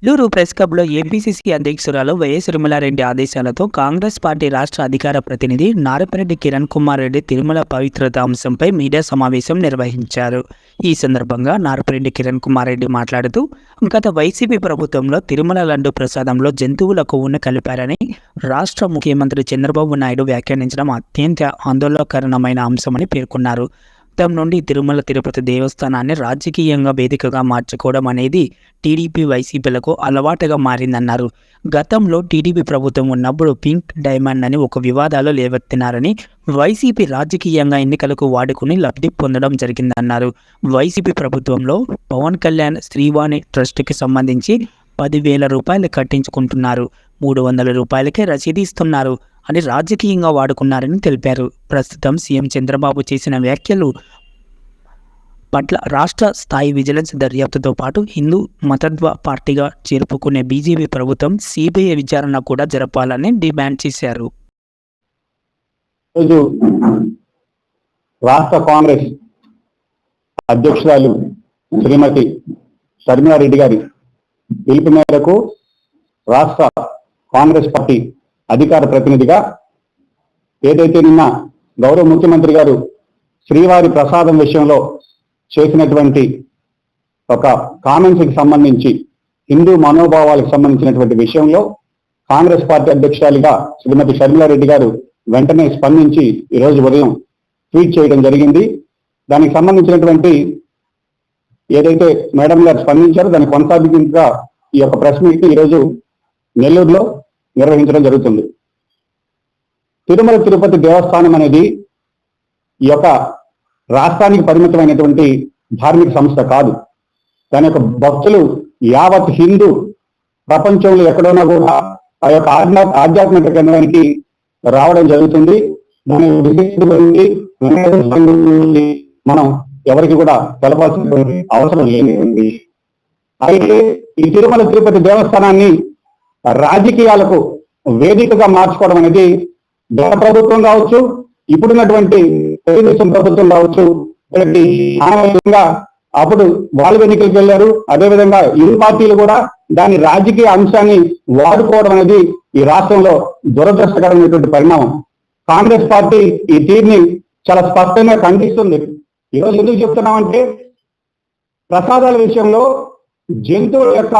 Nellore press క్లబ్లో APCC అధ్యక్షురాలు YS రుమిలారెడ్డి ఆదేశాలతో కాంగ్రెస్ పార్టీ రాష్ట్ర అధికార ప్రతినిధి నారపరెడ్డి కిరణ్ కుమార్ రెడ్డి తిరుమల పవిత్రత అంశంపై మీడియా సమావేశం నిర్వహించారు. ఈ సందర్భంగా నారపరెడ్డి కిరణ్ కుమార్ రెడ్డి మాట్లాడుతూ, గత వైసీపీ ప్రభుత్వంలో తిరుమల లడ్డు ప్రసాదంలో జంతువుల కొవ్వును కలిపారని రాష్ట్ర ముఖ్యమంత్రి చంద్రబాబు నాయుడు వ్యాఖ్యానించడం అత్యంత ఆందోళనకరమైన అంశమని పేర్కొన్నారు. గతం నుండి తిరుమల తిరుపతి దేవస్థానాన్ని రాజకీయంగా వేదికగా మార్చుకోవడం అనేది టీడీపీ వైసీపీలకు అలవాటుగా మారిందన్నారు. గతంలో టీడీపీ ప్రభుత్వం ఉన్నప్పుడు పింక్ డైమండ్ అని ఒక వివాదాలు లేవెత్తినారని, వైసీపీ రాజకీయంగా ఎన్నికలకు వాడుకుని లబ్ధి పొందడం జరిగిందన్నారు. వైసీపీ ప్రభుత్వంలో పవన్ కళ్యాణ్ శ్రీవాణి ట్రస్ట్కి సంబంధించి 10,000 రూపాయలు కట్టించుకుంటున్నారు, 300 రూపాయలకే రసీదు ఇస్తున్నారు అని రాజకీయంగా వాడుకున్నారని తెలిపారు. ప్రస్తుతం సీఎం చంద్రబాబు చేసిన వ్యాఖ్యలు పట్ల రాష్ట్ర స్థాయి విజిలెన్స్ దర్యాప్తుతో పాటు హిందూ మతత్వ పార్టీగా చేర్పుకునే బీజేపీ ప్రభుత్వం సిబిఐ విచారణ కూడా జరపాలని డిమాండ్ చేశారు. రాష్ట్ర కాంగ్రెస్ అధ్యక్షురాలు శ్రీమతి షర్మిలారెడ్డి గారి పిలుపు మేరకు రాష్ట్ర కాంగ్రెస్ పార్టీ అధికార ప్రతినిధిగా ఏదైతే నిన్న గౌరవ ముఖ్యమంత్రి గారు శ్రీవారి ప్రసాదం విషయంలో చేసినటువంటి ఒక కామెంట్స్కి సంబంధించి హిందూ మనోభావాలకు సంబంధించినటువంటి విషయంలో కాంగ్రెస్ పార్టీ అధ్యక్షురాలిగా శ్రీమతి షర్మిలారెడ్డి గారు వెంటనే స్పందించి ఈరోజు ఉదయం ట్వీట్ చేయడం జరిగింది. దానికి సంబంధించినటువంటి ఏదైతే మేడం గారు స్పందించారో దాన్ని కొనసాగింపుగా ఈ యొక్క ప్రెస్ మీట్ ఈరోజు నెల్లూరులో నిర్వహించడం జరుగుతుంది. తిరుమల తిరుపతి దేవస్థానం అనేది ఈ యొక్క రాష్ట్రానికి పరిమితమైనటువంటి ధార్మిక సంస్థ కాదు. దాని యొక్క భక్తులు యావత్ హిందూ ప్రపంచంలో ఎక్కడైనా కూడా ఆ యొక్క ఆధ్యాత్మిక కేంద్రానికి రావడం జరుగుతుంది. దాని మనం ఎవరికి కూడా తెలపాల్సిన అవసరం లేనిది. అయితే ఈ తిరుమల తిరుపతి దేవస్థానాన్ని రాజకీయాలకు వేదికగా మార్చుకోవడం అనేది గత ప్రభుత్వం కావచ్చు, ఇప్పుడున్నటువంటి తెలుగుదేశం ప్రభుత్వం కావచ్చు, అప్పుడు వాళ్ళు ఎన్నికలకు వెళ్ళారు. అదేవిధంగా ఇరు పార్టీలు కూడా దాని రాజకీయ అంశాన్ని వాడుకోవడం అనేది ఈ రాష్ట్రంలో దురదృష్టకరమైనటువంటి పరిణామం. కాంగ్రెస్ పార్టీ ఈ తీరుని చాలా స్పష్టంగా ఖండిస్తుంది. ఈరోజు ఎందుకు చెప్తున్నామంటే, ప్రసాదాల విషయంలో జంతువుల యొక్క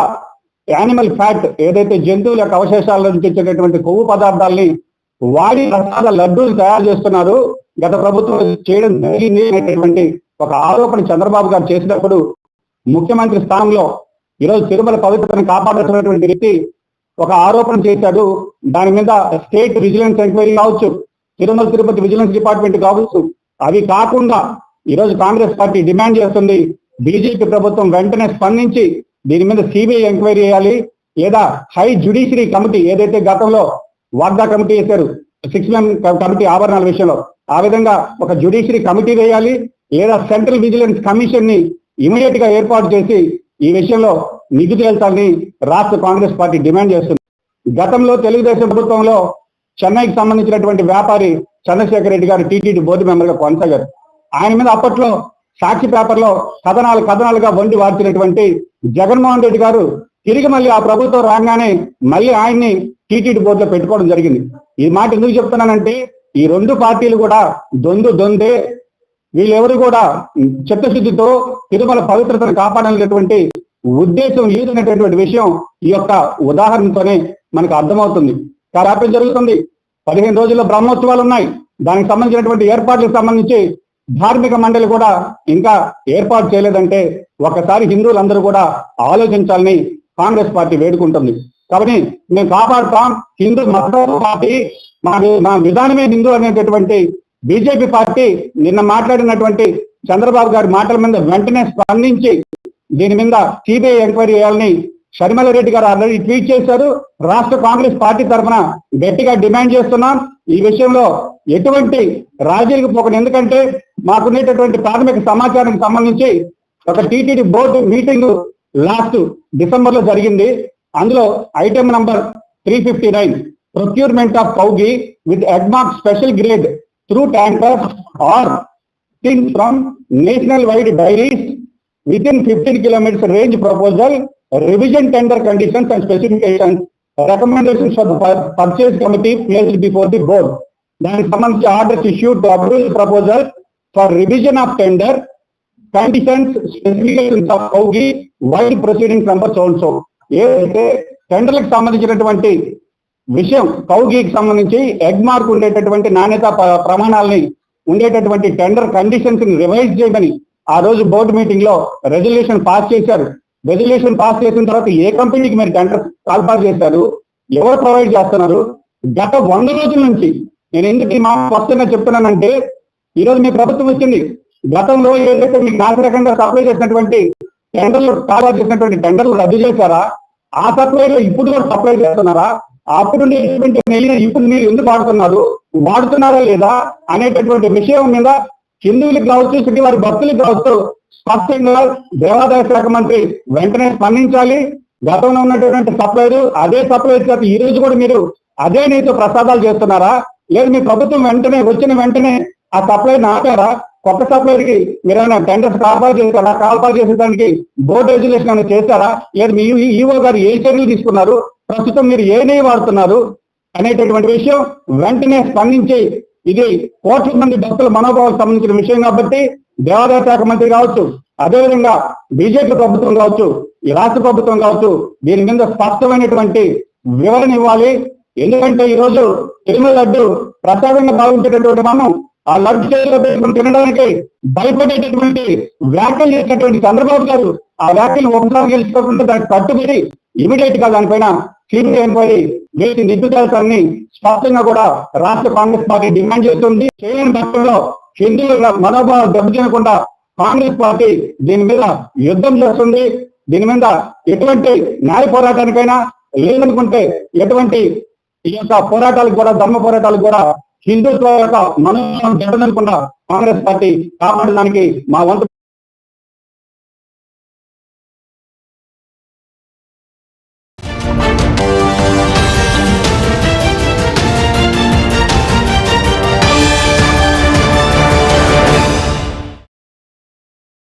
యానిమల్ ఫ్యాట్ ఏదైతే జంతువుల యొక్క అవశేషాల నుంచి వచ్చేటటువంటి కొవ్వు పదార్థాలని వాడి ప్రసాద లడ్డూలు తయారు చేస్తున్నారు, గత ప్రభుత్వం చేయడం జరిగింది అనేటటువంటి ఒక ఆరోపణ చంద్రబాబు గారు చేసినప్పుడు ముఖ్యమంత్రి స్థానంలో ఈరోజు తిరుమల పవిత్రతను కాపాడుతున్నటువంటి వ్యక్తి ఒక ఆరోపణ చేశాడు. దాని మీద స్టేట్ విజిలెన్స్ ఎంక్వైరీ కావచ్చు, తిరుమల తిరుపతి విజిలెన్స్ డిపార్ట్మెంట్ కావచ్చు, అవి కాకుండా ఈరోజు కాంగ్రెస్ పార్టీ డిమాండ్ చేస్తుంది, బీజేపీ ప్రభుత్వం వెంటనే స్పందించి దీని మీద సిబిఐ ఎంక్వైరీ చేయాలి, లేదా హై జ్యుడిషియరీ కమిటీ ఏదైతే గతంలో వాగ్దా కమిటీ వేశారు 6 కమిటీ ఆభరణాల విషయంలో, ఆ విధంగా ఒక జ్యుడిషియరీ కమిటీ వేయాలి, లేదా సెంట్రల్ విజిలెన్స్ కమిషన్ ని ఇమీడియట్ గా ఏర్పాటు చేసి ఈ విషయంలో నిధి తేల్చాలని రాష్ట్ర కాంగ్రెస్ పార్టీ డిమాండ్ చేస్తుంది. గతంలో తెలుగుదేశం ప్రభుత్వంలో చెన్నైకి సంబంధించినటువంటి వ్యాపారి చంద్రశేఖర్ రెడ్డి గారు టీటీడీ బోర్డు మెంబర్ గా కొనసాగారు. ఆయన మీద అప్పట్లో సాక్షి పేపర్లో కథనాలుగా వండి వార్చినటువంటి జగన్మోహన్ రెడ్డి గారు తిరిగి మళ్ళీ ఆ ప్రభుత్వం రాగానే మళ్ళీ ఆయన్ని టీటీడీ బోర్డులో పెట్టుకోవడం జరిగింది. ఈ మాట ఎందుకు చెప్తున్నానంటే, ఈ రెండు పార్టీలు కూడా దొందే, వీళ్ళెవరు కూడా చిత్తశుద్ధితో తిరుమల పవిత్రతను కాపాడాలనేటువంటి ఉద్దేశం లేదనేటటువంటి విషయం ఈ యొక్క ఉదాహరణతోనే మనకు అర్థమవుతుంది. కార్యక్రమం జరుగుతుంది, 15 రోజుల్లో బ్రహ్మోత్సవాలు ఉన్నాయి. దానికి సంబంధించినటువంటి ఏర్పాట్లకు సంబంధించి ధార్మిక మండలి కూడా ఇంకా ఏర్పాటు చేయలేదంటే ఒకసారి హిందువులందరూ కూడా ఆలోచించాలని కాంగ్రెస్ పార్టీ వేడుకుంటుంది. కాబట్టి మేము కాపాడుతాం, హిందూ మత పార్టీ, మా విధానమే హిందూ అనేటటువంటి బీజేపీ పార్టీ నిన్న మాట్లాడినటువంటి చంద్రబాబు గారి మాటల మీద వెంటనే స్పందించి దీని మీద సిబిఐ ఎంక్వైరీ చేయాలని షర్మిలారెడ్డి గారు ఆల్రెడీ ట్వీట్ చేశారు. రాష్ట్ర కాంగ్రెస్ పార్టీ తరఫున గట్టిగా డిమాండ్ చేస్తున్నాం. ఈ విషయంలో ఎటువంటి రాజీలకు పోకండి. ఎందుకంటే మాకున్నటువంటి ప్రాథమిక సమాచారానికి సంబంధించి ఒక TTD board meeting last December లో జరిగింది. అందులో item number 359 procurement of కౌగి with Agmark special grade through tankers are things from national wide diaries within 15 kilometers range proposal revision tender conditions and specifications, recommendations for the purchase committee placed before the board. దానికి సంబంధించి orders issued to approve proposal for revision of tender conditions specifications of కౌగి wide proceedings number so. ఏదైతే టెండర్లకు సంబంధించినటువంటి విషయం, కౌగికి సంబంధించి egg mark ఉండేటటువంటి నాణ్యత ప్రమాణాలని ఉండేటటువంటి tender conditions ని రివైజ్ చేయమని ఆ రోజు బోర్డు మీటింగ్ లో రెజల్యూషన్ పాస్ చేశారు. రెజల్యూషన్ పాస్ చేసిన తర్వాత ఏ కంపెనీకి మీరు టెండర్ కాల్పాస్ చేశారు, ఎవరు ప్రొవైడ్ చేస్తున్నారు? గత 100 రోజుల నుంచి నేను ఎందుకు ఈ మాట స్పష్టంగా చెప్తున్నానంటే, ఈ రోజు మీ ప్రభుత్వం వచ్చింది. గతంలో ఏదైతే మీకు నాసిరకంగా సప్లై చేసినటువంటి టెండర్లు కాల్పాస్ చేసినటువంటి టెండర్లు రద్దు చేశారా? ఆ సప్లైలో ఇప్పుడు కూడా సప్లై చేస్తున్నారా? అప్పుడు ఇప్పుడు మీరు ఎందుకు వాడుతున్నారా లేదా అనేటటువంటి విషయం మీద హిందువులకు కావచ్చు, శ్రీవారి భక్తులకు కావచ్చు, స్పష్టంగా దేవాదాయ శాఖ మంత్రి వెంటనే స్పందించాలి. గతంలో ఉన్నటువంటి సప్లైలు అదే సప్లై చేత ఈ రోజు కూడా మీరు అదే నీతో ప్రసాదాలు చేస్తున్నారా? లేదు మీ ప్రభుత్వం వచ్చిన వెంటనే ఆ సప్లై ఆపారా? కొత్త సప్లైకి మీరు ఏమైనా టెండర్స్ కాల్పాస్ చేసేదానికి బోర్డు రెగ్యులేషన్ ఏమైనా చేశారా? లేదు మీ ఈఓ గారు ఏ చర్యలు తీసుకున్నారు? ప్రస్తుతం మీరు ఏ నెయ్యి వాడుతున్నారు అనేటటువంటి విషయం వెంటనే స్పందించి, ఇది కోట్ల మంది భక్తుల మనోభావాలకు సంబంధించిన విషయం కాబట్టి దేవాదాయ శాఖ మంత్రి కావచ్చు, అదేవిధంగా బీజేపీ ప్రభుత్వం కావచ్చు, ఈ రాష్ట్ర ప్రభుత్వం కావచ్చు, దీని మీద స్పష్టమైనటువంటి వివరణ ఇవ్వాలి. ఎందుకంటే ఈ రోజు తిరుమల లడ్డు ప్రసాదంగా భావించేటటువంటి మనం ఆ లడ్డు చేతిలో పెట్టుకుని తినడానికి భయపడేటటువంటి వ్యాఖ్యలు చేసినటువంటి చంద్రబాబు గారు ఆ వ్యాఖ్యలు ఒకసారి గెలుచుకోకుండా దానికి కట్టుబడి ఇమీడియట్ గా దానిపైన సిబిఐ ఎంక్వైరీ వేసి నిద్దుతాల్సాన్ని స్పష్టంగా కూడా రాష్ట్ర కాంగ్రెస్ పార్టీ డిమాండ్ చేస్తుంది. చేయని పక్షంలో హిందువుల మనోభావాలు దెబ్బతినకుండా కాంగ్రెస్ పార్టీ దీని మీద యుద్ధం చేస్తుంది. దీని మీద ఎటువంటి న్యాయ పోరాటానికైనా, లేదనుకుంటే ఎటువంటి ఈ యొక్క పోరాటాలకు కూడా, ధర్మ పోరాటాలకు కూడా హిందుత్వ యొక్క మనోభావం దెబ్బతినకుండా కాంగ్రెస్ పార్టీ కాపాడడానికి మా వంతు